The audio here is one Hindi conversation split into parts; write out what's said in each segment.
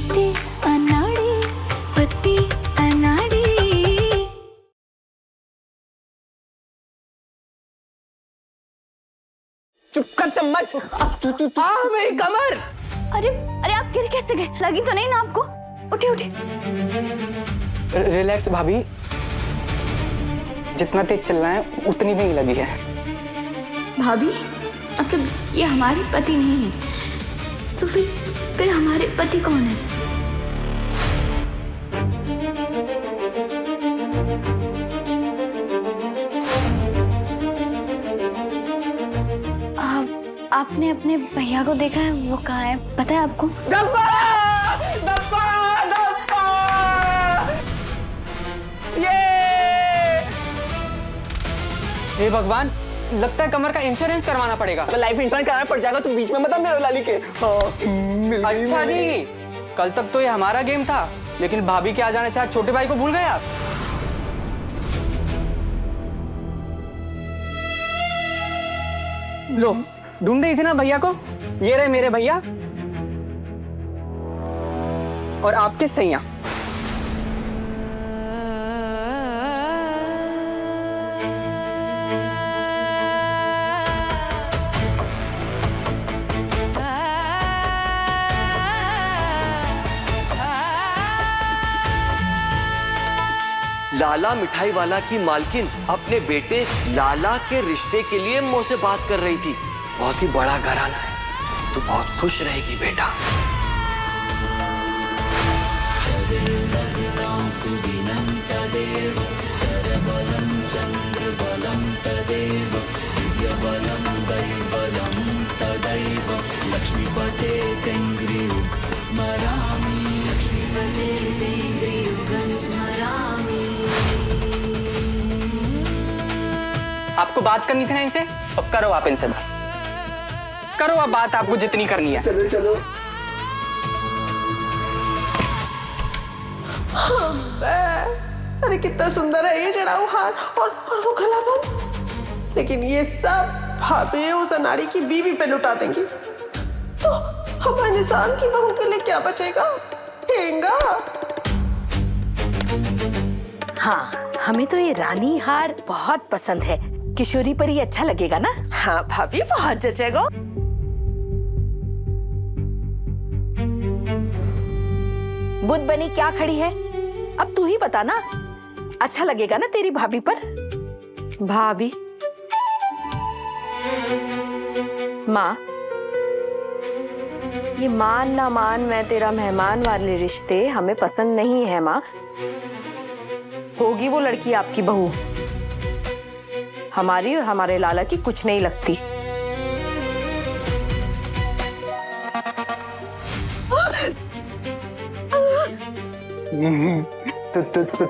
पति अनाड़ी, पति अनाड़ी। चुप कर चम्मच। मेरी कमर। अरे अरे आप गिर कैसे गए? लगी तो नहीं ना आपको? उठिए उठिए। रिलैक्स भाभी, जितना तेज चलना है उतनी भी लगी है। भाभी मतलब ये हमारे पति नहीं है, तो फिर हमारे पति कौन है? आपने अपने भैया को देखा है? वो कहाँ है पता है आपको? धप्पा! धप्पा! धप्पा! हे भगवान, लगता है कमर का इंश्योरेंस करवाना पड़ेगा। तो लाइफ इंश्योरेंस कराना पड़ जाएगा, तुम बीच में मत मेरे लाली के। अच्छा जी, कल तक तो ये हमारा गेम था, लेकिन भाभी के आ जाने से आज छोटे भाई को भूल गए आप। लो, ढूंढ रही थी ना भैया को? ये रहे मेरे भैया और आपके सैया। लाला मिठाई वाला की मालकिन अपने बेटे लाला के रिश्ते के लिए मुंह से बात कर रही थी। बहुत ही बड़ा घराना है, तू बहुत खुश रहेगी बेटा। लक्ष्मीपते तेंग्रियुगं स्मरामि, लक्ष्मीपते तेंग्रियुगं स्मरामि। आपको बात करनी थी ना इनसे, अब करो आप इनसे बात। करो अब बात, आपको जितनी करनी है। चलो चलो। अरे कितना सुंदर है ये जड़ाऊ हार और वो गला बंद। लेकिन ये सब भाभी उस अनाड़ी की बीवी पे लुटा देंगी, तो हमारे निशान की बहू के लिए क्या बचेगा? ठेंगा। हाँ, हमें तो ये रानी हार बहुत पसंद है। किशोरी पर ये अच्छा लगेगा ना? हाँ भाभी, बहुत जचेगा। बुद्ध बनी क्या खड़ी है? अब तू ही बता ना, अच्छा लगेगा ना तेरी भाभी पर? भाभी माँ, ये मान ना मान मैं तेरा मेहमान वाले रिश्ते हमें पसंद नहीं है माँ। होगी वो लड़की आपकी बहू, हमारी और हमारे लाला की कुछ नहीं लगती।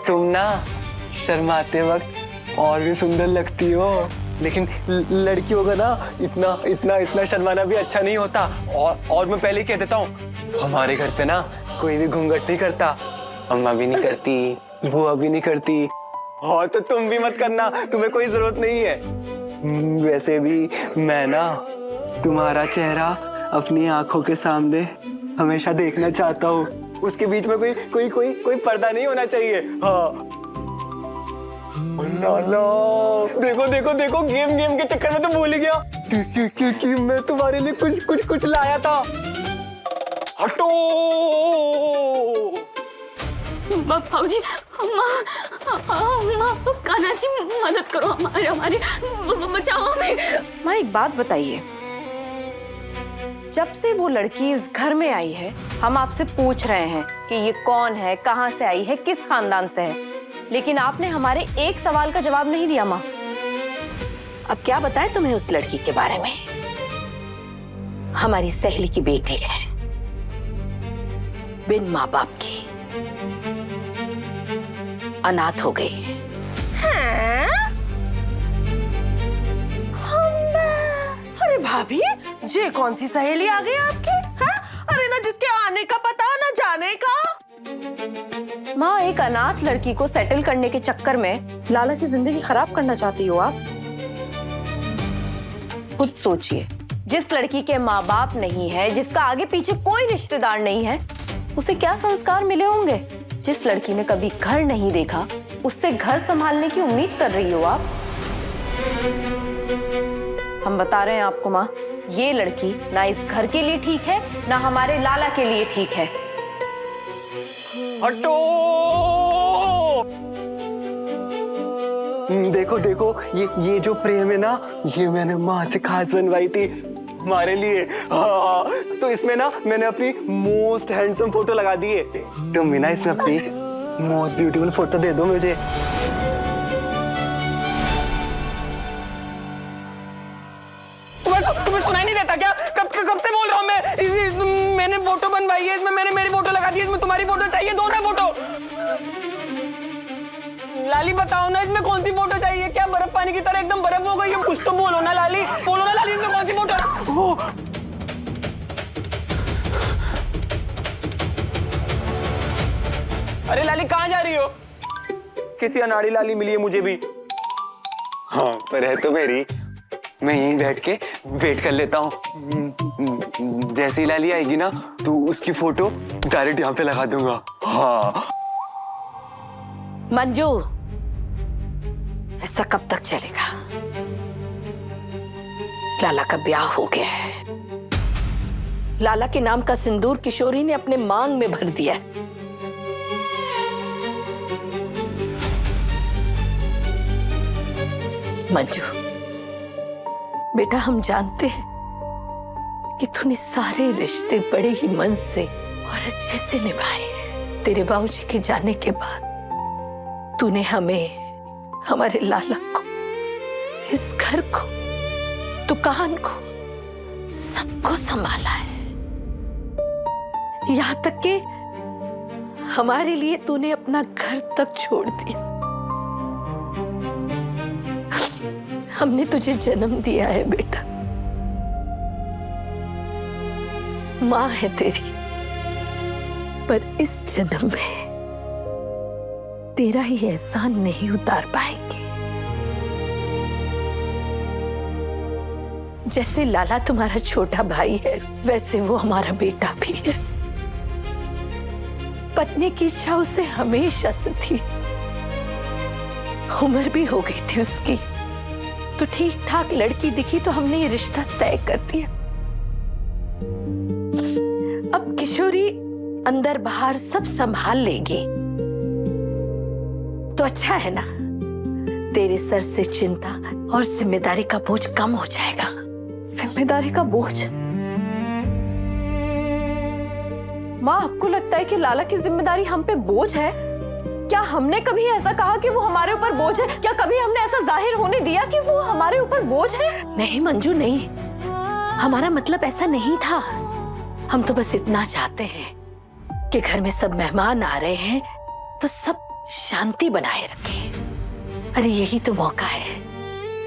तुम ना शर्माते वक्त और भी सुंदर लगती हो, लेकिन लड़कियों का ना इतना इतना इतना शर्माना भी अच्छा नहीं होता। और मैं पहले ही कह देता हूँ, हमारे घर पे ना कोई भी घूंघट नहीं करता, अम्मा भी नहीं करती, बुआ भी नहीं करती, और तो तुम भी मत करना, तुम्हें कोई जरूरत नहीं है। वैसे भी मैं ना तुम्हारा चेहरा अपनी आंखों के सामने हमेशा देखना चाहता हूँ, उसके बीच में कोई कोई कोई कोई पर्दा नहीं होना चाहिए। हाँ देखो देखो देखो, गेम के चक्कर में तो भूल ही गया कि मैं तुम्हारे लिए कुछ लाया था। हटो बाबूजी, कान्हा जी मदद करो, हमारे बचाओ हमें। माँ एक बात बताइए, जब से वो लड़की इस घर में आई है हम आपसे पूछ रहे हैं कि ये कौन है, कहाँ से आई है, किस खानदान से है, लेकिन आपने हमारे एक सवाल का जवाब नहीं दिया माँ। अब क्या बताएं तुम्हें उस लड़की के बारे में? हमारी सहेली की बेटी है, बिन माँ बाप की, अनाथ हो गई है। अरे भाभी, ये कौन सी सहेली आ गई आपकी? हाँ? अरे ना जिसके आने का पता ना जाने का। माँ, एक अनाथ लड़की को सेटल करने के चक्कर में लाला की जिंदगी खराब करना चाहती हो आप? खुद सोचिए, जिस लड़की के माँ बाप नहीं है, जिसका आगे पीछे कोई रिश्तेदार नहीं है, उसे क्या संस्कार मिले होंगे? जिस लड़की ने कभी घर नहीं देखा, उससे घर संभालने की उम्मीद कर रही हो आप? हम बता रहे हैं आपको माँ, ये लड़की ना इस घर के लिए ठीक है, ना हमारे लाला के लिए ठीक है। हटो! देखो देखो, ये जो प्रेम है ना, ये मैंने माँ से खास बनवाई थी हमारे लिए। हाँ, तो इसमें ना मैंने अपनी मोस्ट हैंडसम फोटो लगा दी है। तुम भी ना इसमें अपनी मोस्ट ब्यूटीफुल फोटो दे दो मुझे। तुम्हें सुनाई नहीं देता क्या? कब से बोल रहा हूँ मैं? मैंने फोटो बनवाई है, इसमें मैंने मेरी फोटो लगा दी है, इसमें तुम्हारी फोटो चाहिए, दो ना फोटो। लाली बताओ ना, इसमें कौन सी फोटो चाहिए? क्या बर्फ पानी की तरह एकदम बर्फ हो गई है? कुछ तो बोलो ना लाली, बोलो ना लाली, इसमें कौन सी फोटो? अरे लाली कहाँ जा रही हो? किसी अनाड़ी लाली मिली है मुझे भी। हाँ पर है तो मेरी, मैं यहीं बैठ के वेट कर लेता हूँ। जैसी लाली आएगी ना तो उसकी फोटो डायरेक्ट यहाँ पे लगा दूंगा। हाँ मंजू, ऐसा कब तक चलेगा? लाला का ब्याह हो गया है। लाला के नाम का सिंदूर किशोरी ने अपने मांग में भर दिया है। मंजू बेटा, हम जानते हैं कि तूने सारे रिश्ते बड़े ही मन से और अच्छे से निभाए हैं। तेरे बाबूजी के जाने के बाद तूने हमें, हमारे लाला को, इस घर को, दुकान को, सबको संभाला है। यहां तक कि हमारे लिए तूने अपना घर तक छोड़ दिया। हमने तुझे जन्म दिया है बेटा, मां है तेरी, पर इस जन्म में तेरा ही एहसान नहीं उतार पाएंगे। जैसे लाला तुम्हारा छोटा भाई है, वैसे वो हमारा बेटा भी है। पत्नी की इच्छा उसे हमेशा से थी। उम्र भी हो गई थी उसकी, तो ठीक ठाक लड़की दिखी तो हमने ये रिश्ता तय कर दिया। अब किशोरी अंदर बाहर सब संभाल लेगी तो अच्छा है ना। तेरे सर से चिंता और जिम्मेदारी का बोझ कम हो जाएगा। जिम्मेदारी का बोझ? माँ, आपको लगता है कि लाला की जिम्मेदारी हम पे बोझ है? क्या हमने कभी ऐसा कहा कि वो हमारे ऊपर बोझ है? क्या कभी हमने ऐसा जाहिर होने दिया कि वो हमारे ऊपर बोझ है? नहीं मंजू, नहीं, हमारा मतलब ऐसा नहीं था। हम तो बस इतना चाहते हैं कि घर में सब मेहमान आ रहे हैं तो सब शांति बनाए रखें। अरे यही तो मौका है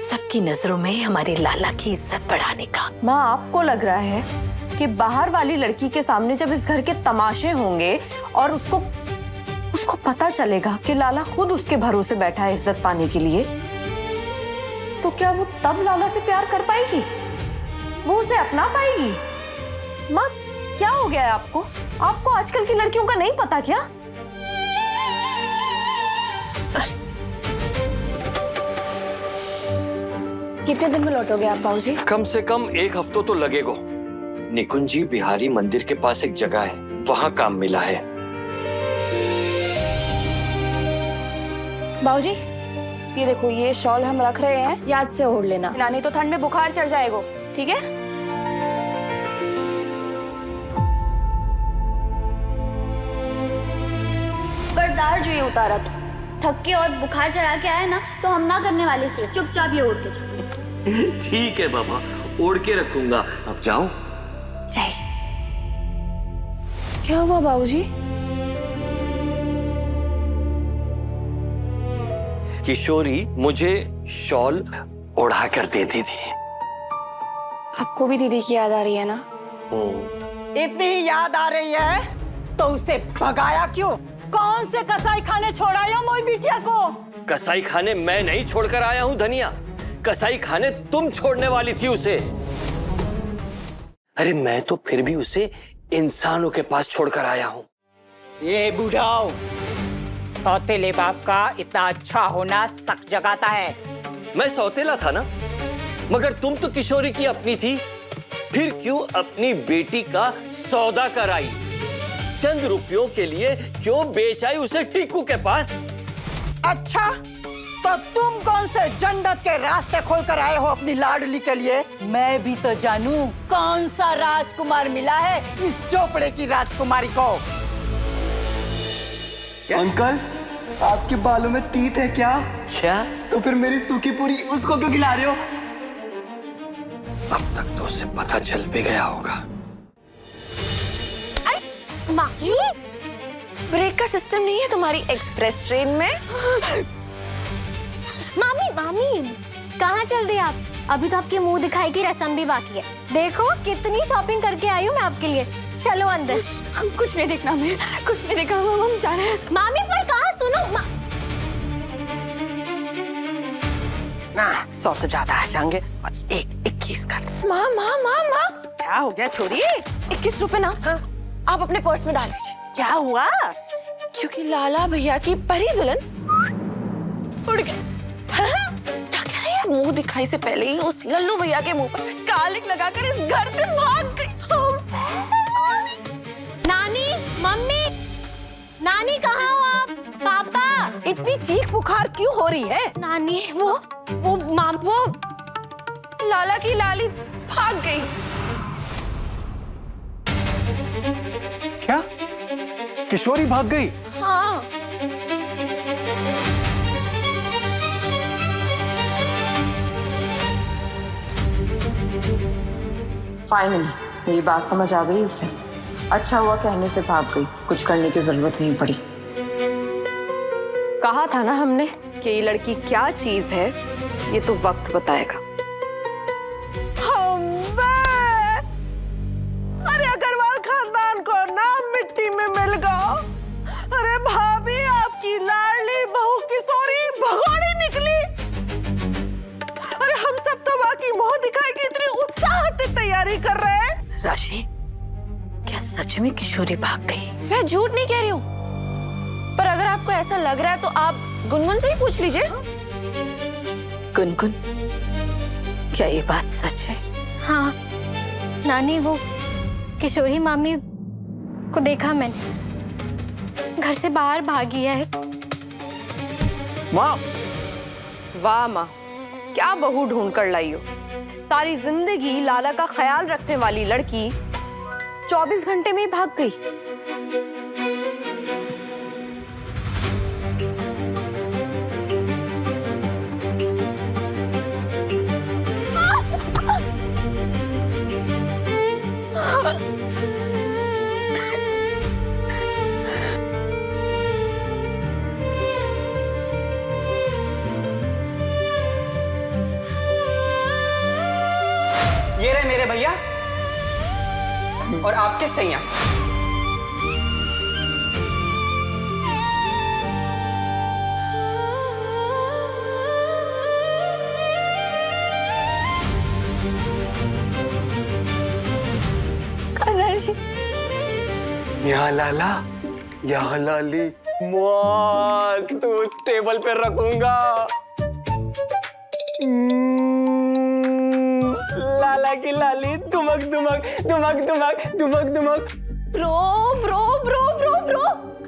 सबकी नजरों में हमारे लाला की इज्जत बढ़ाने का। माँ, आपको लग रहा है कि बाहर वाली लड़की के सामने जब इस घर के तमाशे होंगे और उसको पता चलेगा कि लाला खुद उसके भरोसे बैठा है इज्जत पाने के लिए, तो क्या वो तब लाला से प्यार कर पाएगी? वो उसे अपना पाएगी? माँ, क्या हो गया है आपको? आपको आजकल की लड़कियों का नहीं पता क्या? कितने दिन में लौटोगे आप बाबूजी? कम से कम 1 हफ्ता तो लगेगा। निकुंजी बिहारी मंदिर के पास एक जगह है, वहां काम मिला है। बाबूजी, ये देखो, ये शॉल हम रख रहे हैं, याद से ओढ़ लेना, नहीं तो ठंड में बुखार चढ़ जाएगा, ठीक है? बर्दार जो ये उतारा तो थक के और बुखार चढ़ा के आया ना, तो हम ना करने वाले से चुपचाप ये ओढ़ के चलो। ठीक है बाबा, ओढ़ के रखूंगा। अब जाऊं? जाए। क्या हुआ बाबूजी? किशोरी मुझे शॉल ओढ़ा कर देती थी। आपको भी दीदी की याद आ रही है ना? इतनी ही याद आ रही है तो उसे भगाया क्यों? कौन से कसाई खाने छोड़ाया मोई बिटिया को? कसाई खाने मैं नहीं छोड़कर आया हूं धनिया, कसाई खाने तुम छोड़ने वाली थी उसे। अरे मैं तो फिर भी उसे इंसानों के पास छोड़कर आया हूं। ये बुढ़ाओ, सौतेले बाप का इतना अच्छा होना सक जगाता है। मैं सौतेला था ना, मगर तुम तो किशोरी की अपनी थी। फिर क्यों अपनी बेटी का सौदा कराई? चंद रुपयों के लिए क्यों बेच आई उसे टीकू के पास? अच्छा, तो तुम कौन से जन्नत के रास्ते खोल कर आए हो अपनी लाडली के लिए? मैं भी तो जानूं कौन सा राजकुमार मिला है इस चोपड़े की राजकुमारी को। अंकल, आपके बालों में तीत है क्या? क्या? तो फिर मेरी सूखी पूरी उसको क्यों खिला रहे हो? अब तक तो उसे पता चल भी गया होगा। माँ जी, ब्रेक का सिस्टम नहीं है तुम्हारी एक्सप्रेस ट्रेन में? मामी मामी, कहाँ चल रही आप? अभी तो आपके मुंह दिखाई की रस्म भी बाकी है। देखो कितनी शॉपिंग करके आई हूँ मैं आपके लिए। चलो अंदर। कुछ नहीं देखना, मैं कुछ नहीं देखा, हम जा रहे हैं। मामी पर कहाँ, सुनो ना 100 तो ज्यादा आ जाएंगे और 21 कर दे। माँ माँ माँ माँ, क्या हो गया छोरी? 21 रुपए ना आप अपने पर्स में डाल दीजिए। क्या हुआ? क्योंकि लाला भैया की परी दुल्हन उड़ गई। क्या कह रही है? मुंह दिखाई से पहले ही उस लल्लू भैया के मुंह पर कालिक लगाकर इस घर से भाग गई। नानी, मम्मी, नानी कहाँ हो आप? पापा, इतनी चीख पुकार क्यों हो रही है? नानी, वो माम, वो लाला की लाली भाग गई। क्या? किशोरी भाग गई? हाँ, फाइनली मेरी बात समझ आ गई उसे। अच्छा हुआ कहने से भाग गई, कुछ करने की जरूरत नहीं पड़ी। कहा था ना हमने कि ये लड़की क्या चीज है, ये तो वक्त बताएगा। अरे अग्रवाल खानदान को नाम मिट्टी में मिल गया। अरे भाभी, आपकी लाडली बहू किशोरी भगोड़ी निकली। अरे हम सब तो बाकी मुंह दिखाई की इतनी उत्साह से तैयारी कर रहे हैं। राशि, क्या सच में किशोरी भाग गई? मैं झूठ नहीं कह रही हूँ, पर अगर आपको ऐसा लग रहा है तो आप गुनगुन से ही पूछ लीजिए। गुनगुन, क्या ये बात सच है? हाँ नानी, वो किशोरी मामी को देखा मैंने, घर से बाहर भागी है। माँ, वाह माँ, क्या बहू ढूंढ कर लाई हो। सारी जिंदगी लाला का ख्याल रखने वाली लड़की 24 घंटे में ही भाग गई। ये रहे मेरे भैया और आपके सैया। यहाँ लाला, यहाँ लाली, मस्त उस टेबल पे रखूंगा। लाला की लाली दुमक दुमक दुमक दुमक दुमक दुमक। Bro bro bro bro bro,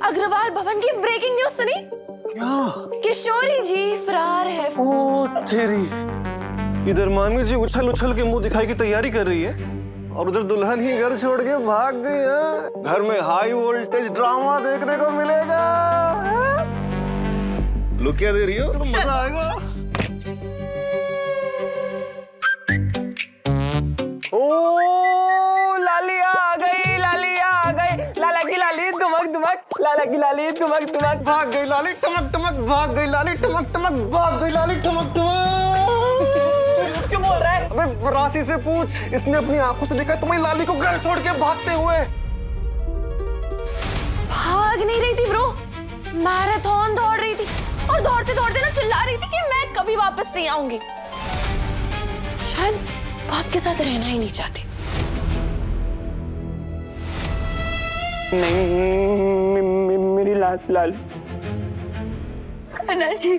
Agarwal Bhavan की ब्रेकिंग न्यूज सुनी? क्या? किशोरी जी फरार है। ओ तेरी, इधर मामी जी उछल उछल के मुंह दिखाई की तैयारी कर रही है और उधर दुल्हन ही घर छोड़ के भाग गई है। घर में हाई वोल्टेज ड्रामा देखने को मिलेगा। लुक क्या दे रही हो? मजा आएगा। ओ लाली आ गई, लाली आ गई, लाला की लाली दुमक दुमक, लाला की लाली दुमक दुमक। भाग गई लाली टमक टमक, भाग गई लाली टमक टमक, भाग गई लाली टमक टमक। क्यों बोल रहा है? अबे राशि से पूछ, इसने अपनी आंखों से देखा तुम्हारी लाली को घर छोड़ के भागते हुए। भाग नहीं रही थी ब्रो, मैराथन दौड़ रही थी और दौड़ते दौड़ते ना चिल्ला रही थी कि मैं कभी वापस नहीं आऊंगी। शायद वो आपके साथ रहना ही नहीं चाहती। नहीं, लाल। कान्हा जी,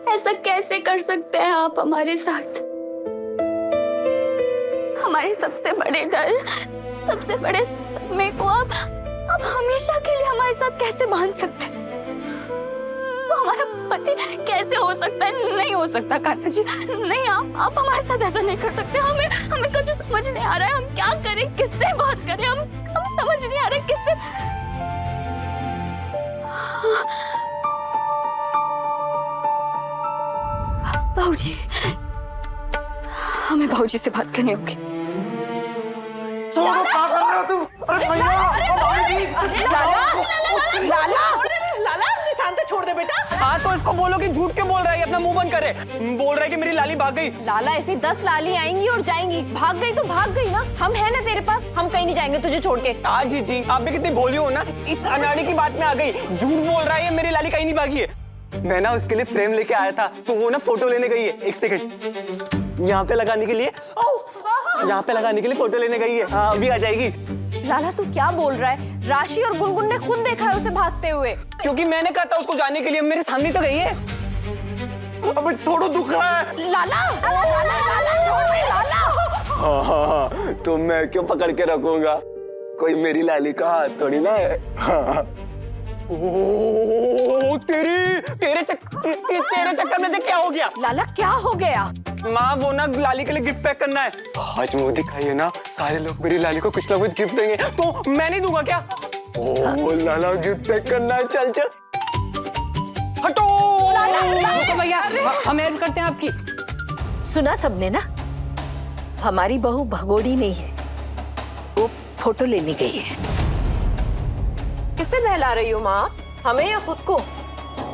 ऐसा कैसे कर सकते हैं आप हमारे साथ? हमारे सबसे बड़े डर, सबसे बड़े सदमे को आप हमेशा के लिए हमारे साथ कैसे बांध सकते हैं? तो हमारा पति कैसे हो सकता है? नहीं हो सकता कान्हा जी, नहीं। आप हमारे साथ ऐसा नहीं कर सकते। हमें कुछ समझ नहीं आ रहा है, हम क्या करें, किससे बात करें, हम समझ नहीं आ रहा है किससे। बाबूजी, हमें बाबूजी से बात करनी होगी। क्या कर रहे हो तुम? अरे लाला निशांत छोड़ दे बेटा। हाँ तो इसको बोलो कि झूठ क्यों बोल रहा है, अपना मुंह बंद करे। बोल रहा है कि मेरी लाली भाग गई। लाला ऐसी 10 लाली आएंगी और जाएंगी, भाग गई तो भाग गई ना, हम है ना तेरे पास, हम कहीं नहीं जाएंगे तुझे छोड़ के। जी जी, आप भी कितनी भोली हो ना, इस अनाड़ी की बात में आ गई। झूठ बोल रहा है, मेरी लाली कहीं नहीं भागी है। मैं ना उसके लिए फ्रेम लेके आया था, तो वो ना फोटो लेने गई है। एक सेकंड, यहाँ पे लगाने के लिए, यहाँ पे लगाने के लिए फोटो लेने गई है। हाँ, अभी आ जाएगी। लाला तू क्या बोल रहा है? राशि और गुनगुन ने खुद देखा है उसे भागते हुए। क्योंकि मैंने कहा था उसको जाने के लिए, मेरे सामने तो गई है। अबे छोड़ो, दुख रहा है। लाला छोड़ दे लाला। हाँ, तो मैं क्यों पकड़ के रखूंगा? कोई मेरी लाली का हाथ थोड़ी ना है। हाँ। ओह, तेरे चक्कर में देख क्या हो गया। लाला क्या हो गया? माँ वो ना लाली के लिए गिफ्ट पैक करना है। आज मुंह दिखाइए ना, सारे लोग मेरी लाली को कुछ ना कुछ गिफ्ट देंगे। तो मैं नहीं दूंगा क्या? ओह लाला, गिफ्ट पैक करना है। चल चल हटो। तो भैया हम हेल्प करते हैं आपकी। सुना सबने ना, हमारी बहू भगोड़ी नहीं है, वो फोटो लेने गई है। किससे बहला रही हो माँ, हमें या खुद को?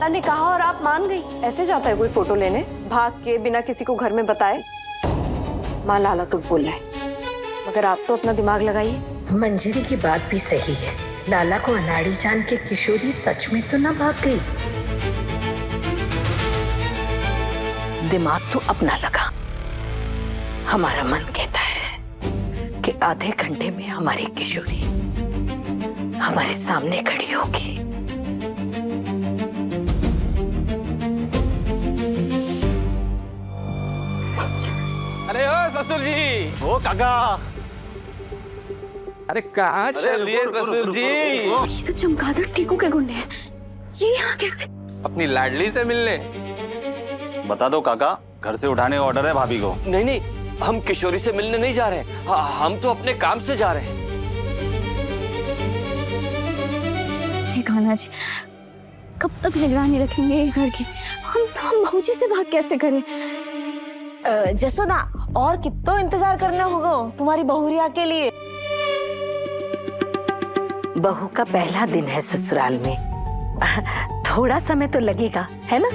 ने कहा और आप मान गई। ऐसे जाता है कोई फोटो लेने, भाग के, बिना किसी को घर में बताए? माँ लाला तो बोल रहा है, मगर आप तो अपना दिमाग लगाइए। मंजरी की बात भी सही है, लाला को अनाड़ी जान के किशोरी सच में तो ना भाग गई। दिमाग तो अपना लगा। हमारा मन कहता है कि आधे घंटे में हमारी किशोरी हमारे सामने खड़ी होगी। अरे ओ ससुर जी। ओ काका। अरे कहाँ चल दिए ससुर जी? ये तो चमगादड़ टीकू के गुंडे हैं। ये यहाँ कैसे? अपनी लाडली से मिलने। बता दो काका, घर से उठाने का ऑर्डर है भाभी को। नहीं, हम किशोरी से मिलने नहीं जा रहे, हम तो अपने काम से जा रहे हैं। कान्हा जी, कब तक निगरानी रखेंगे घर की? हम बाबूजी से बात कैसे करें? जसोदा, और कितना इंतजार करना होगा तुम्हारी बहुरिया के लिए? बहू का पहला दिन है ससुराल में, थोड़ा समय तो लगेगा, है ना?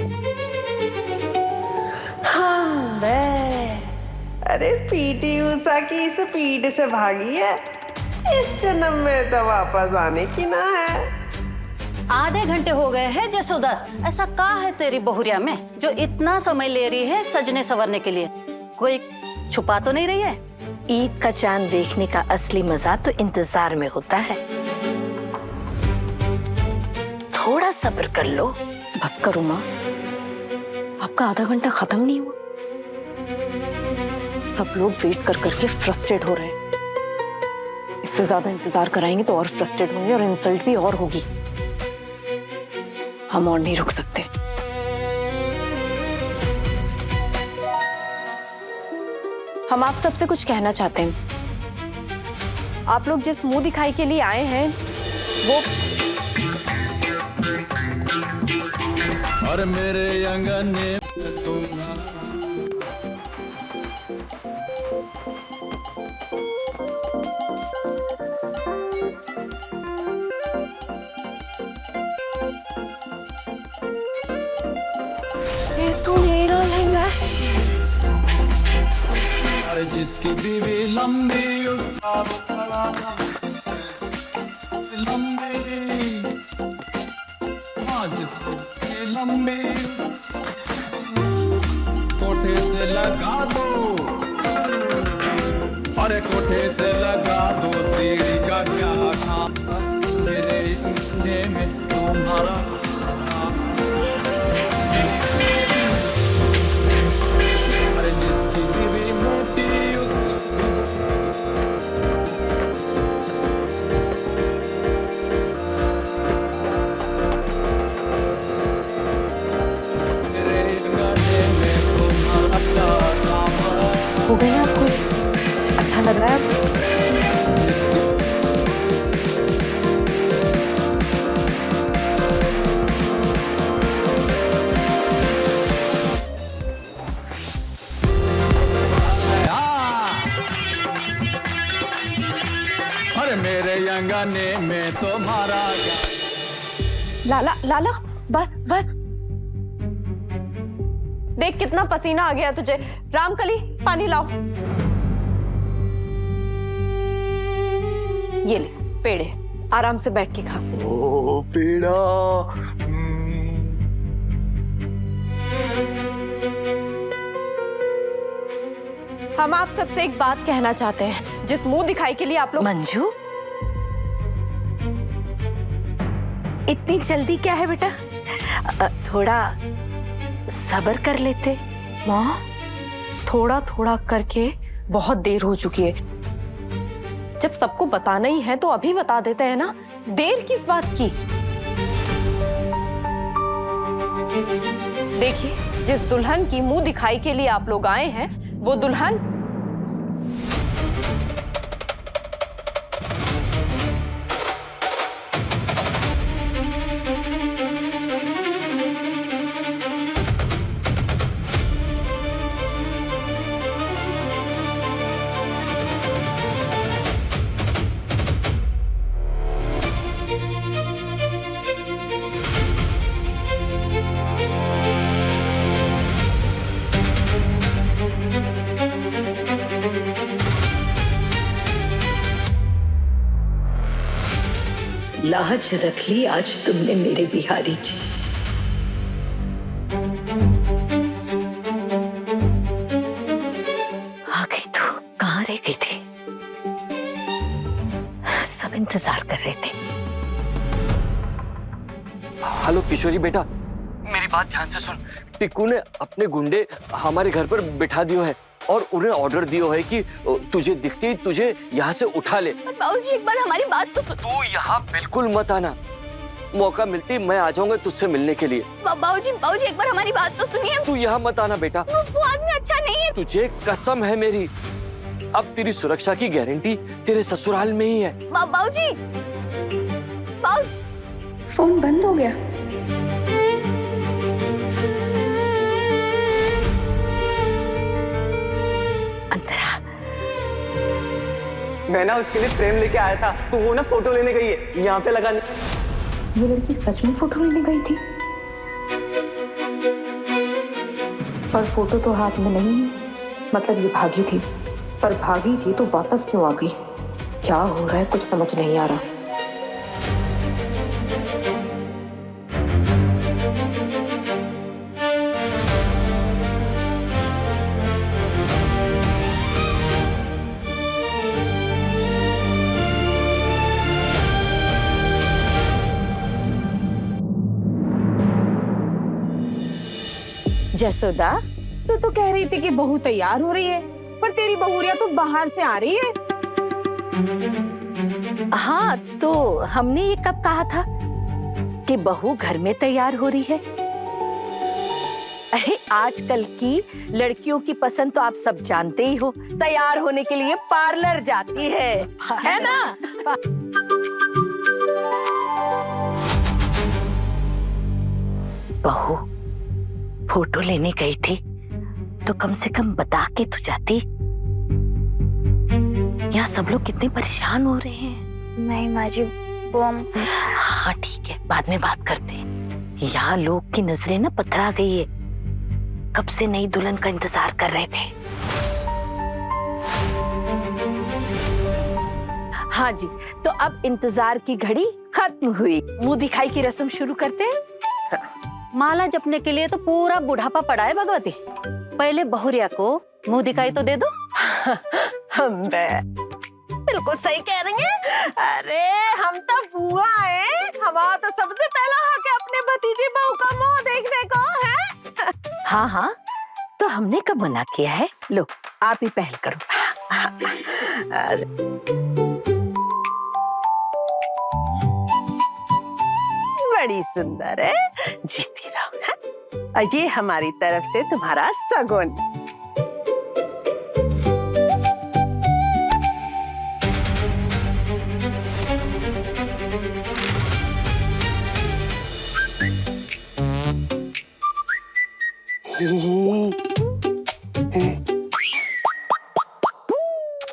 हाँ अरे पीटी उषा की स्पीड से भागी है, इस जन्म में तो वापस आने की ना है। आधे घंटे हो गए हैं जसोदा, ऐसा क्या है तेरी बहुरिया में जो इतना समय ले रही है सजने संवरने के लिए? कोई छुपा तो नहीं रही है? ईद का चांद देखने का असली मजा तो इंतजार में होता है। थोड़ा सब्र कर लो। बस करो माँ, आपका आधा घंटा खत्म नहीं हुआ। सब लोग वेट कर करके फ्रस्ट्रेट हो रहे हैं। इससे ज्यादा इंतजार कराएंगे तो और फ्रस्ट्रेट होंगे और इंसल्ट भी और होगी। हम और नहीं रुक सकते। हम आप सबसे कुछ कहना चाहते हैं। आप लोग जिस मुंह दिखाई के लिए आए हैं वो और मेरे अंगने तुम ये तो मेरा लहंगा है। अरे जिसकी बीवी लंबी लंबी कोठे से लगा दो, अरे कोठे से लगा दो, सीढ़ी का क्या काम मेरे गाने में तुम्हारा अरे जिसकी बीवी मोटी मेरे गाने में तुम्हारा हो गए ना आपको? अच्छा लग रहा है आपको? अरे मेरे अंगने में तुम्हारा लाला लाला बस बस। देख कितना पसीना आ गया तुझे। रामकली पानी लाओ। ये ले पेड़े, आराम से बैठ के खा। ओ पेड़ा। हम आप सबसे एक बात कहना चाहते हैं। जिस मुंह दिखाई के लिए आप लोग मंजू, इतनी जल्दी क्या है बेटा? थोड़ा सब्र कर लेते। माँ, थोड़ा थोड़ा करके बहुत देर हो चुकी है। जब सबको बताना ही है तो अभी बता देते हैं ना। देर किस बात की? देखिए, जिस दुल्हन की मुंह दिखाई के लिए आप लोग आए हैं वो दुल्हन लाज रख ली आज तुमने मेरे बिहारी जी। आ गई तो कहाँ रह गई थी? सब इंतजार कर रहे थे। हेलो किशोरी बेटा, मेरी बात ध्यान से सुन। टिक्कू ने अपने गुंडे हमारे घर पर बिठा दियो है और उन्हें ऑर्डर दियो है कि तुझे दिखते ही तुझे यहाँ से उठा ले। पर बाबूजी एक बार हमारी बात तो सुन। तू यहाँ बिल्कुल मत आना। मौका मिलते ही मैं आ जाऊंगा तुझसे मिलने के लिए। बाबूजी एक बार हमारी बात तो सुनिए। तू यहाँ मत आना बेटा। वो आदमी अच्छा नहीं है। तुझे कसम है मेरी, अब तेरी सुरक्षा की गारंटी तेरे ससुराल में ही है। बाबूजी, फोन बंद हो गया। मैं ना उसके लिए फ्रेम लेके आया था, तो वो ना फोटो लेने गई है यहाँ पे लगाने। ये लड़की सच में फोटो लेने गई थी? पर फोटो तो हाथ में नहीं है, मतलब ये भागी थी। पर भागी थी तो वापस क्यों आ गई? क्या हो रहा है कुछ समझ नहीं आ रहा। जसोदा, तू तो कह रही थी कि बहू तैयार हो रही है, पर तेरी बहुरिया तो बाहर से आ रही है। हाँ, तो हमने ये कब कहा था कि बहू घर में तैयार हो रही है? अरे आजकल की लड़कियों की पसंद तो आप सब जानते ही हो। तैयार होने के लिए पार्लर जाती है ना? बहू फोटो लेने गई थी तो कम से कम बता के तो जाती। यहाँ सब लोग कितने परेशान हो रहे हैं। नहीं माँ जी, वो हाँ ठीक है, बाद में बात करते हैं। यहाँ लोग की नजरें ना पथरा गई है। कब से नई दुल्हन का इंतजार कर रहे थे। हाँ जी, तो अब इंतजार की घड़ी खत्म हुई। मुंह दिखाई की रस्म शुरू करते हैं। माला जपने के लिए तो पूरा बुढ़ापा पड़ा है भगवती। पहले बहुरिया को मुंह दिखाई तो दे दो। बिल्कुल सही कह रही हैं। अरे हम तो बुआ हैं, हमारा हाँ हाँ, तो हमने कब मना किया है? लो आप ही पहल करो। बड़ी सुंदर है, जीती रहो। है? और ये हमारी तरफ से तुम्हारा सगुन।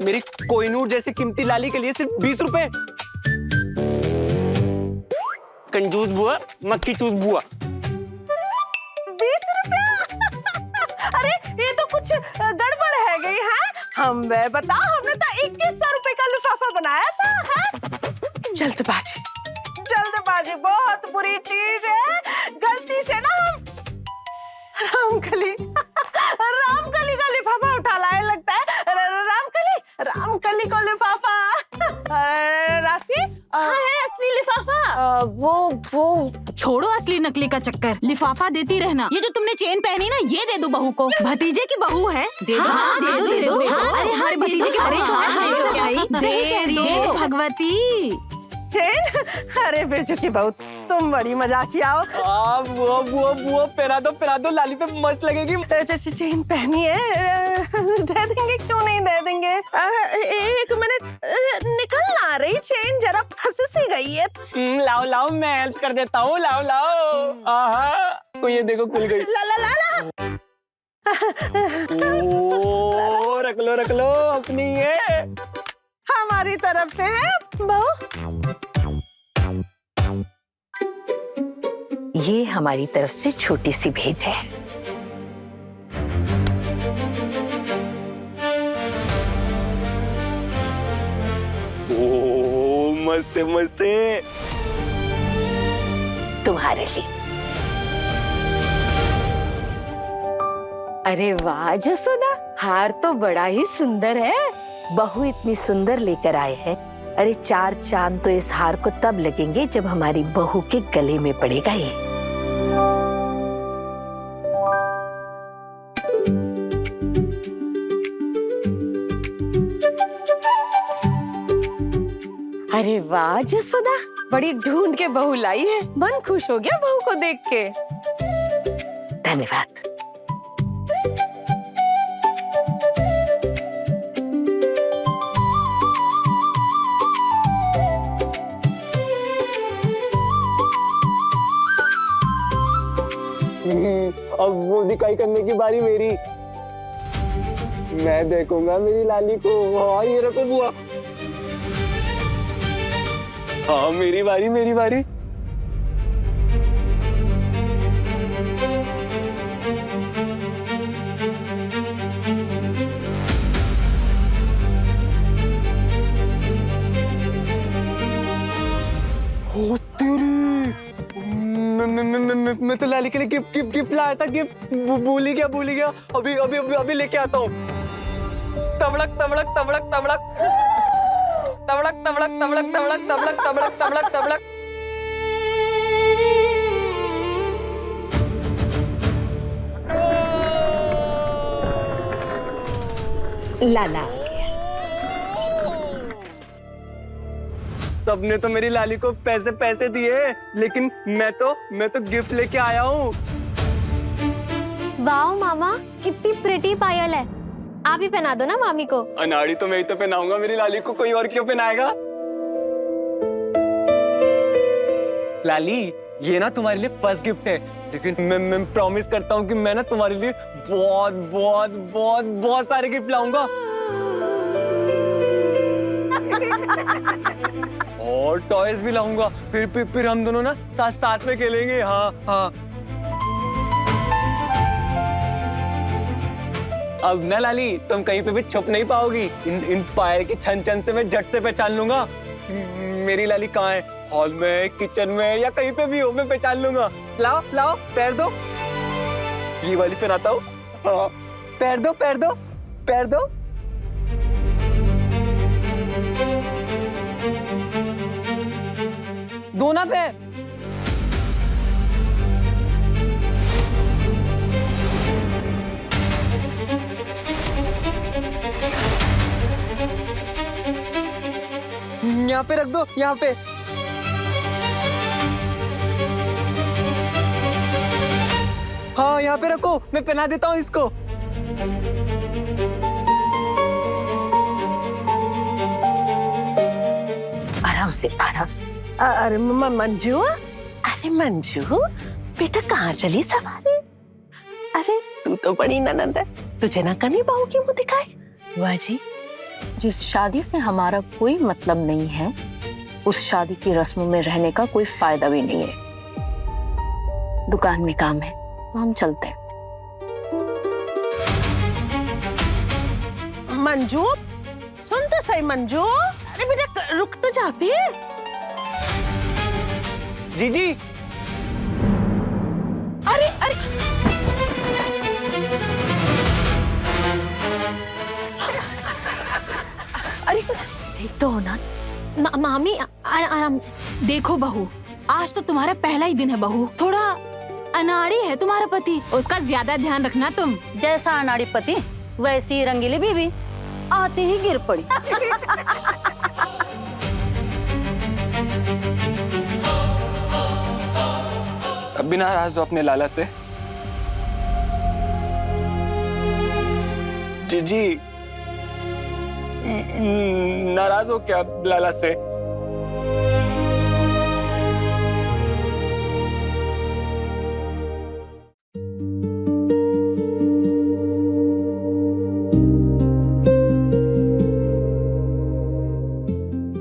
मेरी कोहिनूर जैसी कीमती लाली के लिए सिर्फ 20 रुपए। कंजूस बुआ, मक्खी चूस बुआ। 20 रुपया? अरे ये तो कुछ गड़बड़ है गई है। हम बता, हमने तो 2100 रुपए का लिफाफा बनाया था। है? जल्दबाजी, जल्दबाजी बहुत बुरी चीज है। गलती से ना हम रामकली का लिफाफा उठा लाए लगता है। रामकली को लिफाफा। राशि है असली लिफाफा। वो छोड़ो असली नकली का चक्कर, लिफाफा देती रहना। ये जो तुमने चेन पहनी ना, ये दे दो बहू को। भतीजे की बहू है, दे दो। अरे हमारे भतीजे की बहू है भगवती। चेन? अरे बिरजू की बहू, तुम बड़ी मजाकिया हो। बुआ पहना दो, लाली पे मस्त लगेगी। चेन पहनी है, दे देंगे, क्यों नहीं दे देंगे। 1 मिनट, निकल ना रही चेन, जरा फंस सी गई है। लाओ मैं हेल्प कर देता हूँ। लाओ। आहा, ये देखो खुल गई। ला। ओ, रख लो अपनी ये हमारी तरफ से है बहू। ये हमारी तरफ से छोटी सी भेंट है। ओ, मस्त है। तुम्हारे लिए। अरे वाह जसोदा, हार तो बड़ा ही सुंदर है। बहू इतनी सुंदर लेकर आए हैं। अरे 4 चांद तो इस हार को तब लगेंगे जब हमारी बहू के गले में पड़ेगा ये। अरे वाह जसोदा, बड़ी ढूंढ के बहू लाई है। मन खुश हो गया बहू को देख के। धन्यवाद। अब वो दिखाई करने की बारी मेरी। मैं देखूंगा मेरी लाली को। हाँ, ये रखो बुआ। हाँ, मेरी बारी। ओ तेरी, मैं तो लाली के लिए गिफ्ट लाया था। गिफ्ट भूल ही गया। अभी लेके आता हूँ। तबड़क। लाला। तब ने तो मेरी लाली को पैसे दिए, लेकिन मैं तो गिफ्ट लेके आया हूँ। वाह मामा, कितनी प्रिटी पायल है। आप ही पहना दो ना मामी को। अनाड़ी तो मैं ही तो पहनाऊंगा मेरी लाली को, कोई और क्यों पहनाएगा। लाली, ये ना तुम्हारे लिए फर्स्ट गिफ्ट है, लेकिन मैं प्रॉमिस करता हूँ कि मैं ना तुम्हारे लिए बहुत सारे गिफ्ट लाऊंगा। और टॉयज भी लाऊंगा। फिर हम दोनों ना साथ में खेलेंगे। हाँ। अब ना लाली, तुम कहीं पे भी छुप नहीं पाओगी। इन पायल के छन से मैं झट से पहचान लूंगा मेरी लाली कहाँ है। हॉल में, किचन में, या कहीं पे भी हो, मैं पहचान लूंगा। लाओ पैर दो। ये वाली पहनाता हूँ। हाँ, पैर दो। दोनों पैर। यहाँ पे रख दो, यहाँ पे। हाँ यहाँ पे रखो, मैं पहना देता हूँ इसको। आराम से आराम से। अरे मंजू, अरे मंजू बेटा कहाँ चली सवारी? अरे तू तो बड़ी ननद है, तुझे ना करनी बहू की मुंह दिखाए। बुआ जी, जिस शादी से हमारा कोई मतलब नहीं है, उस शादी की रस्मों में रहने का कोई फायदा भी नहीं है। दुकान में काम है तो हम चलते हैं। मंजू सुन तो सही मंजू, अरे बेटा रुक तो जाती है। जीजी, अरे अरे अरे ठीक तो हो ना? मामी आराम से। देखो बहू, आज तो तुम्हारा पहला ही दिन है बहू, थोड़ा अनाड़ी है तुम्हारा पति, उसका ज्यादा ध्यान रखना तुम। जैसा अनाड़ी पति वैसी रंगीली बीवी, आते ही गिर पड़ी। अब भी नाराज हो अपने लाला से? जीजी, नाराज हो क्या लाला से?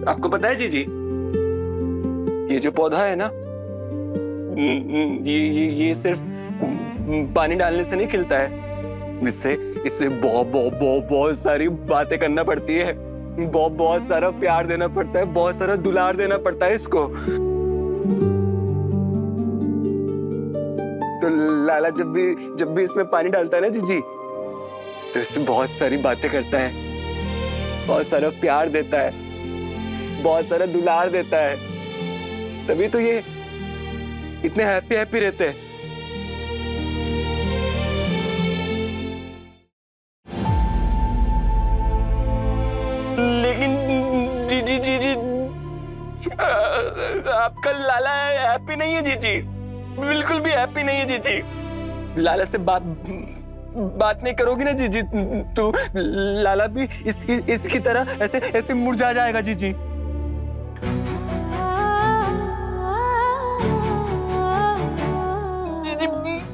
आपको पता है जीजी, ये जो पौधा है ना, ये सिर्फ पानी डालने से नहीं खिलता है। इससे बहुत सारी बातें करना पड़ती है, बहुत सारा प्यार देना पड़ता है, बहुत सारा दुलार देना पड़ता है इसको। तो लाला जब भी इसमें पानी डालता है ना जीजी, तो इससे बहुत सारी बातें करता है, बहुत सारा प्यार देता है, बहुत सारा दुलार देता है। तभी तो ये इतने हैप्पी रहते हैं। लेकिन जीजी, आपका लाला हैप्पी नहीं है जीजी, बिल्कुल भी हैप्पी नहीं है जीजी। लाला से बात नहीं करोगी ना जीजी, तो लाला भी इसकी तरह ऐसे मुरझा जाएगा जीजी।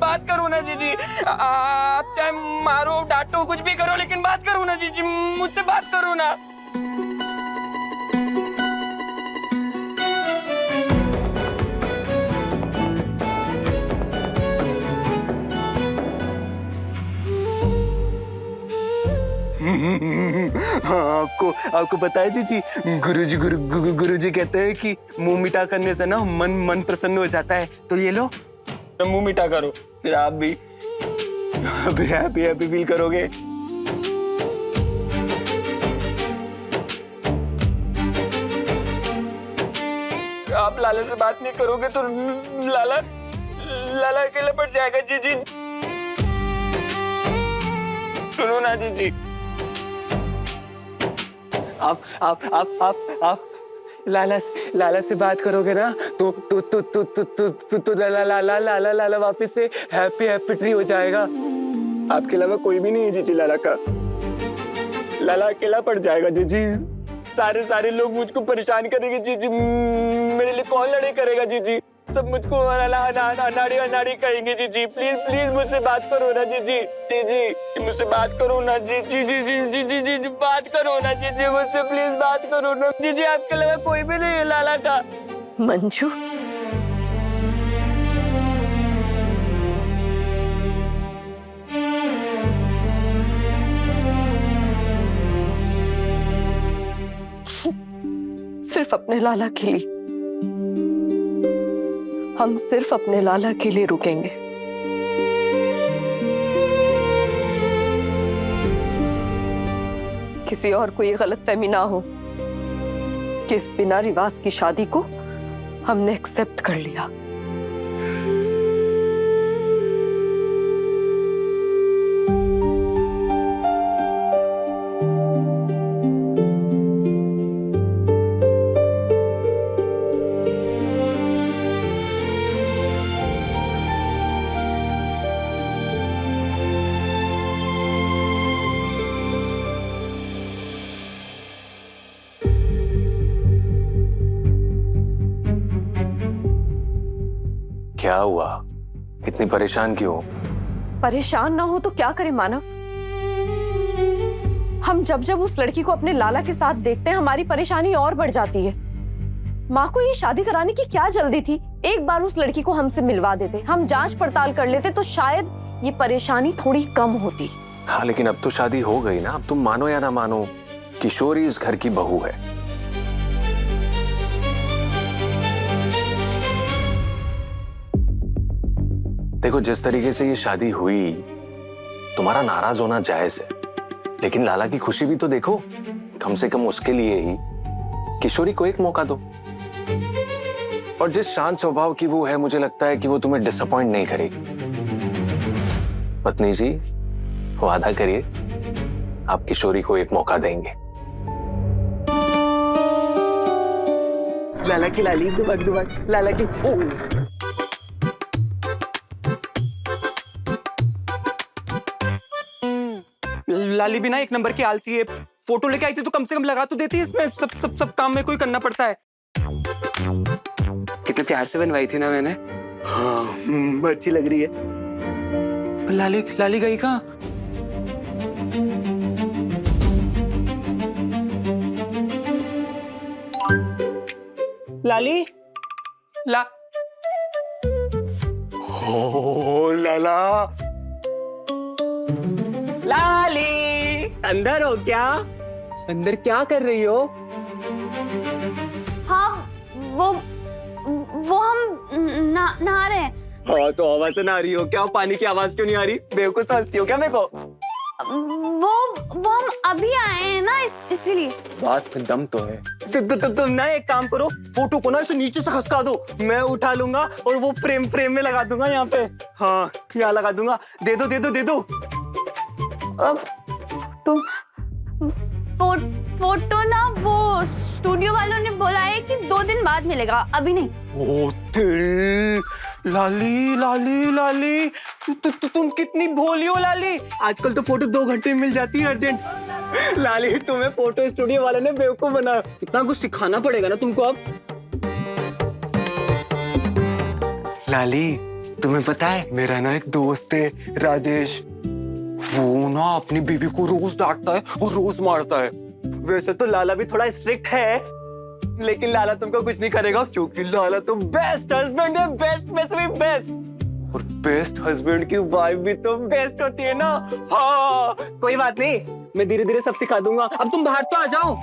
बात करो ना जीजी, आप चाहे मारो डांटो कुछ भी करो, लेकिन बात करो ना जीजी, मुझसे बात करो ना। हाँ, आपको पता है जीजी, गुरुजी कहते हैं कि मुंह मीठा करने से ना मन प्रसन्न हो जाता है। तो ये लो, मुंह मीठा करो, फिर आप भी हैप्पी फील करोगे। आप लाला से बात नहीं करोगे तो लाला अकेला पड़ जाएगा जीजी। सुनो ना जीजी, आप लाला से बात करोगे ना तो लाला वापस से हैप्पी ट्री हो जाएगा। आपके अलावा कोई भी नहीं है जीजी लाला का। लाला अकेला पड़ जाएगा जीजी। सारे लोग मुझको परेशान करेंगे जीजी, मेरे लिए कौन लड़ाई करेगा जीजी? सब मुझको अनाड़ी कहेंगे जीजी। प्लीज मुझसे बात करो ना जीजी, मुझसे बात करो ना जीजी, बात करो ना जीजी, मुझसे प्लीज बात करो ना जीजी। आपके अलावा कोई भी नहीं है लाला का। मंजू, सिर्फ अपने लाला के लिए, हम सिर्फ अपने लाला के लिए रुकेंगे। किसी और को ये गलतफहमी ना हो कि इस बिना रिवाज की शादी को हमने एक्सेप्ट कर लिया। क्या हुआ? इतनी परेशान क्यों? परेशान ना हो तो क्या करे मानव। हम जब जब उस लड़की को अपने लाला के साथ देखते हैं हमारी परेशानी और बढ़ जाती है। माँ को ये शादी कराने की क्या जल्दी थी? एक बार उस लड़की को हमसे मिलवा देते, हम जांच पड़ताल कर लेते तो शायद ये परेशानी थोड़ी कम होती। हाँ लेकिन अब तो शादी हो गई ना, अब तुम मानो या ना मानो किशोरी इस घर की बहू है। देखो जिस तरीके से ये शादी हुई, तुम्हारा नाराज होना जायज है, लेकिन लाला की खुशी भी तो देखो। कम से कम उसके लिए ही किशोरी को एक मौका दो। और जिस शांत स्वभाव की वो है, मुझे लगता है कि वो तुम्हें डिसअपॉइंट नहीं करेगी। पत्नी जी, वादा करिए आप किशोरी को एक मौका देंगे। लाला की लाली दुबक दुबक, लाला की लाली भी ना एक नंबर की आलसी है। फोटो लेके आई थी तो कम से कम लगा तो देती। इसमें सब काम में कोई करना पड़ता है। कितने प्यार से बनवाई थी ना मैंने। हाँ, अच्छी लग रही है। लाली गई कहाँ? लाली हो लाला, लाली अंदर हो क्या? अंदर क्या कर रही हो? हाँ वो हम नहा रहे हैं। हाँ तो आवाज से नहा रही हो क्या? पानी की आवाज क्यों नहीं आ रही? बेवकूफ समझती हो क्या मेरे को? वो हम अभी आए हैं ना, इसीलिए। बात में दम तो है। तुम ना एक काम करो, फोटो को ना इसे नीचे से खसका दो, मैं उठा लूंगा और वो फ्रेम में लगा दूंगा यहाँ पे। हाँ यहाँ लगा दूंगा। दे दो। फोटो ना वो स्टूडियो वालों ने बोला है कि 2 दिन बाद मिलेगा, अभी नहीं। ओ तेरी लाली, तुम कितनी भोली हो लाली। आजकल तो फोटो 2 घंटे में मिल जाती है अर्जेंट। लाली तुम्हें फोटो स्टूडियो वाले ने बेवकूफ बनाया। कितना कुछ सिखाना पड़ेगा ना तुमको अब। लाली तुम्हें पता है मेरा ना एक दोस्त है राजेश, वो ना अपनी बीवी को रोज डांटता है और रोज मारता है। वैसे तो लाला भी थोड़ा स्ट्रिक्ट है, लेकिन लाला तुमको कुछ नहीं करेगा क्योंकि लाला तो बेस्ट हस्बैंड है, बेस्ट में से भी बेस्ट। और बेस्ट हस्बैंड की वाइफ भी तो बेस्ट होती है ना। हाँ कोई बात नहीं, मैं धीरे धीरे सब सिखा दूंगा। अब तुम बाहर तो आ जाओ।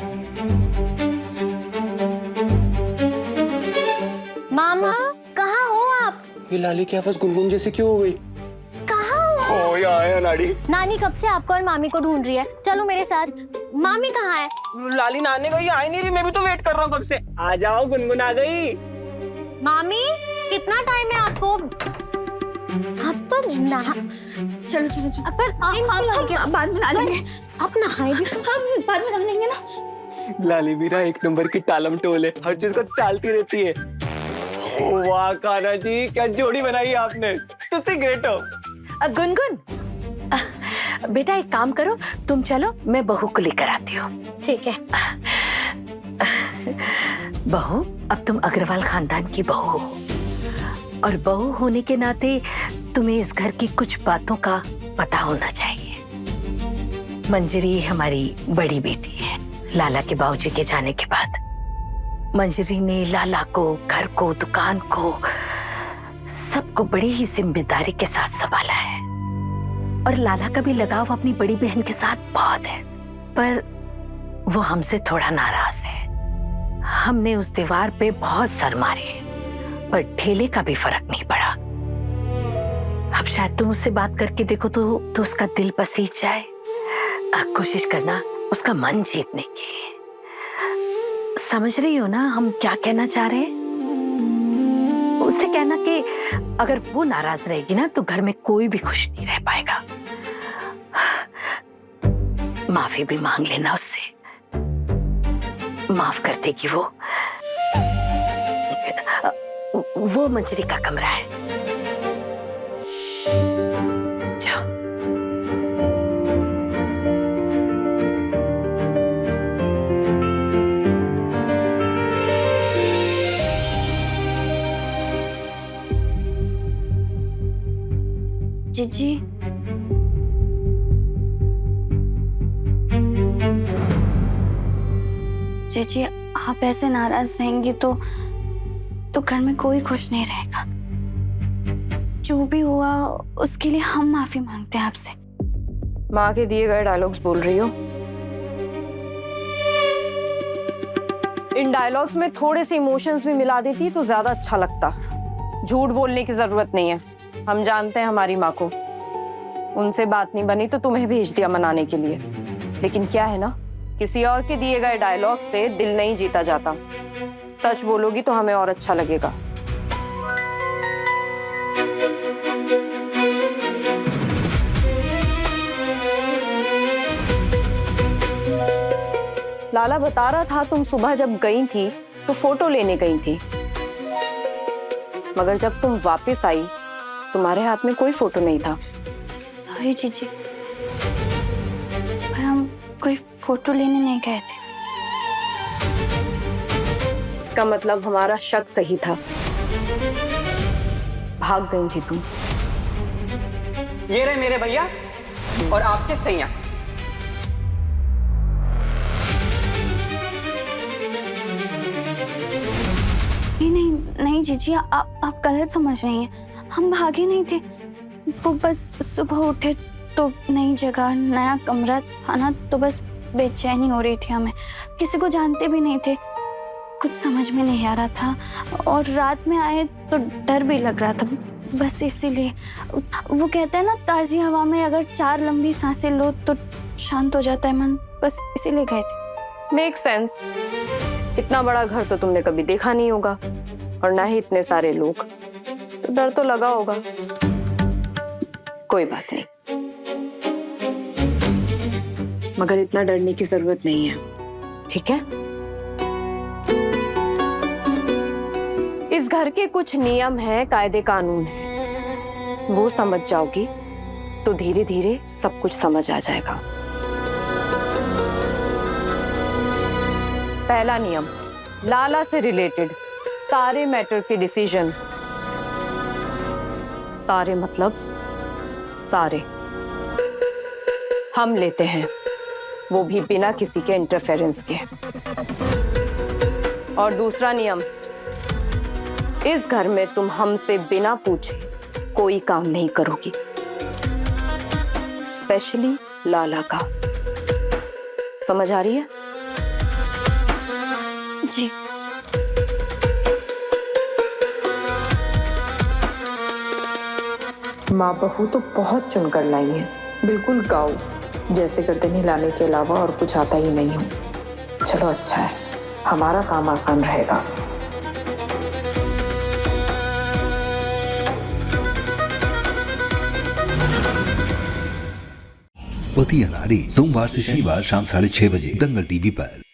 मामा कहाँ हो आप? ये लाली की आवाज गुनगुन जैसी क्यों हो गई? कहाँ हो? ओ यहाँ है नानी। नानी कब से आपको और मामी को ढूंढ रही है। चलो मेरे साथ। मामी कहाँ है? लाली नानी गई, आई नहीं रही। मैं भी तो वेट कर रहा हूँ कब से। आ जाओ, गुनगुन आ गई। मामी कितना टाइम है आपको? आप तो चलो पर हम बाद में नहा लेंगे। आप नहाए भी तो? हम बाद में नहा लेंगे ना। लाली भी ना एक नंबर की टालम टोल है, हर चीज को टालती रहती है। वाह कान्हा जी, क्या जोड़ी बनाई आपने, तुमसे ग्रेट हो। गुनगुन, बेटा एक काम करो, तुम चलो, मैं बहू को लेकर आती हूँ। ठीक है। बहू, अब तुम अग्रवाल खानदान की बहू हो और बहू होने के नाते तुम्हें इस घर की कुछ बातों का पता होना चाहिए। मंजरी हमारी बड़ी बेटी है। लाला के बाबूजी के जाने के बाद मंजरी ने लाला को, घर को, दुकान को, सबको बड़ी ही जिम्मेदारी के साथ संभाला है। और लाला का भी लगाव अपनी बड़ी बहन के साथ बहुत है, पर वो हमसे थोड़ा नाराज है। हमने उस दीवार पे बहुत सर मारे, पर ठेले का भी फर्क नहीं पड़ा। अब शायद तुम उससे बात करके देखो तो उसका दिल पसीज जाए। कोशिश करना उसका मन जीतने की। समझ रही हो ना हम क्या कहना चाह रहे हैं? उससे कहना कि अगर वो नाराज रहेगी ना तो घर में कोई भी खुश नहीं रह पाएगा। माफी भी मांग लेना उससे, माफ कर देगी वो मंजरी का कमरा है। जाओ। जीजी जीजी, आप ऐसे नाराज रहेंगी तो घर में कोई खुश नहीं रहेगा। जो भी हुआ उसके लिए हम माफी मांगते हैं आपसे। माँ के दिए गए डायलॉग्स बोल रही हो? इन डायलॉग्स में थोड़े से इमोशंस भी मिला देती तो ज्यादा अच्छा लगता। झूठ बोलने की जरूरत नहीं है, हम जानते हैं हमारी माँ को। उनसे बात नहीं बनी तो तुम्हें भेज दिया मनाने के लिए। लेकिन क्या है ना, किसी और के दिए गए डायलॉग से दिल नहीं जीता जाता। सच बोलोगी तो हमें और अच्छा लगेगा। लाला बता रहा था तुम सुबह जब गई थी तो फोटो लेने गई थी, मगर जब तुम वापस आई तुम्हारे हाथ में कोई फोटो नहीं था। सॉरी जीजी, पर हम कोई फोटो लेने नहीं गए थे। इसका मतलब हमारा शक सही था, भाग गई थी तुम। ये रहे मेरे भैया और आपके सैया। नहीं जीजी, आप गलत समझ रही हैं। हम भागे नहीं थे, वो बस सुबह उठे तो नई जगह, नया कमरा था ना, तो बस बेचैनी हो रही थी हमें। किसी को जानते भी नहीं थे, कुछ समझ में नहीं आ रहा था, और रात में आए तो डर भी लग रहा था, बस इसीलिए। वो कहते हैं ना, ताज़ी हवा में अगर 4 लंबी सांसें लो तो शांत हो जाता है मन, बस इसीलिए गए थे। Make sense. इतना बड़ा घर तो तुमने कभी देखा नहीं होगा, और ना ही इतने सारे लोग, तो डर तो लगा होगा। कोई बात नहीं, मगर इतना डरने की जरूरत नहीं है, ठीक है? इस घर के कुछ नियम हैं, कायदे कानून हैं, वो समझ जाओगी तो धीरे धीरे सब कुछ समझ आ जाएगा। पहला नियम, लाला से रिलेटेड सारे मैटर के डिसीजन, सारे मतलब सारे, हम लेते हैं, वो भी बिना किसी के इंटरफेरेंस के। और दूसरा नियम, इस घर में तुम हमसे बिना पूछे कोई काम नहीं करोगी, स्पेशली लाला का। समझ आ रही है? जी। माँ बहू तो बहुत चुनकर लाई है, बिल्कुल गाँव जैसे गर्दनी लाने के अलावा और कुछ आता ही नहीं हूँ। चलो अच्छा है, हमारा काम आसान रहेगा। पति अनाड़ी, सोमवार से शनिवार शाम 6:30 बजे दंगल टीवी पर।